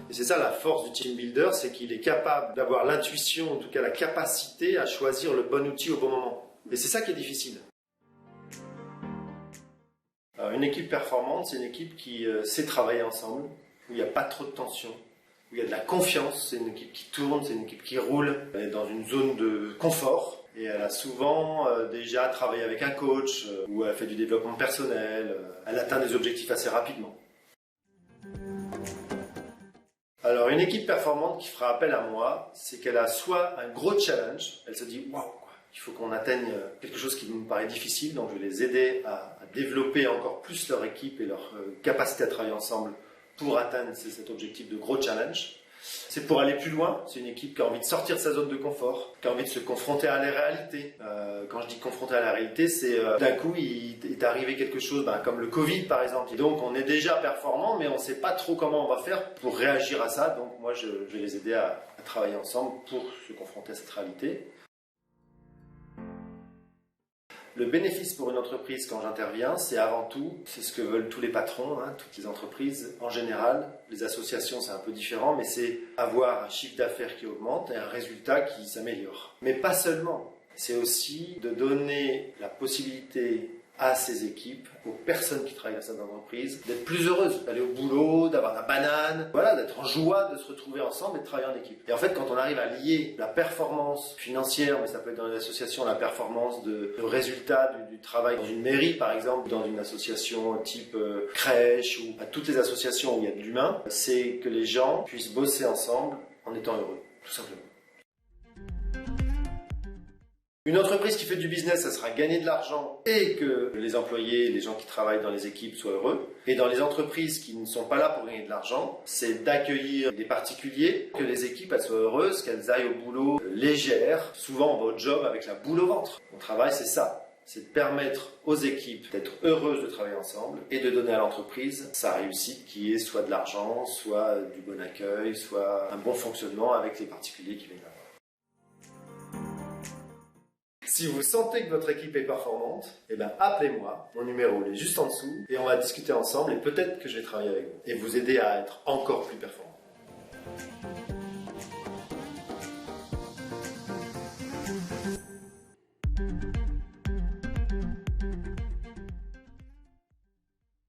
Et c'est ça la force du team builder, c'est qu'il est capable d'avoir l'intuition, en tout cas la capacité à choisir le bon outil au bon moment. Et c'est ça qui est difficile. Alors, une équipe performante, c'est une équipe qui sait travailler ensemble, où il n'y a pas trop de tension, où il y a de la confiance, c'est une équipe qui tourne, c'est une équipe qui roule, elle est dans une zone de confort. Et elle a souvent déjà travaillé avec un coach, ou elle fait du développement personnel, elle atteint des objectifs assez rapidement. Alors une équipe performante qui fera appel à moi, c'est qu'elle a soit un gros challenge, elle se dit « waouh, il faut qu'on atteigne quelque chose qui me paraît difficile, donc je vais les aider à développer encore plus leur équipe et leur capacité à travailler ensemble pour atteindre cet objectif de gros challenge. » C'est pour aller plus loin, c'est une équipe qui a envie de sortir de sa zone de confort, qui a envie de se confronter à la réalité. Quand je dis confronter à la réalité, c'est d'un coup il est arrivé quelque chose comme le Covid par exemple. Et donc on est déjà performant, mais on ne sait pas trop comment on va faire pour réagir à ça. Donc moi je vais les aider à travailler ensemble pour se confronter à cette réalité. Le bénéfice pour une entreprise quand j'interviens, c'est avant tout, c'est ce que veulent tous les patrons, toutes les entreprises en général. Les associations, c'est un peu différent, mais c'est avoir un chiffre d'affaires qui augmente et un résultat qui s'améliore. Mais pas seulement, c'est aussi de donner la possibilité à ces équipes, aux personnes qui travaillent dans cette entreprise, d'être plus heureuses, d'aller au boulot, d'avoir la banane, voilà, d'être en joie, de se retrouver ensemble et de travailler en équipe. Et en fait, quand on arrive à lier la performance financière, mais ça peut être dans les associations, la performance de résultat du travail dans une mairie, par exemple, dans une association type crèche ou à toutes les associations où il y a de l'humain, c'est que les gens puissent bosser ensemble en étant heureux, tout simplement. Une entreprise qui fait du business, ça sera gagner de l'argent et que les employés, les gens qui travaillent dans les équipes soient heureux. Et dans les entreprises qui ne sont pas là pour gagner de l'argent, c'est d'accueillir des particuliers, que les équipes elles soient heureuses, qu'elles aillent au boulot légères. Souvent, on va au job avec la boule au ventre. Mon travail, c'est ça. C'est de permettre aux équipes d'être heureuses de travailler ensemble et de donner à l'entreprise sa réussite qui est soit de l'argent, soit du bon accueil, soit un bon fonctionnement avec les particuliers qui viennent là. Si vous sentez que votre équipe est performante, appelez-moi, mon numéro est juste en dessous et on va discuter ensemble et peut-être que je vais travailler avec vous et vous aider à être encore plus performant.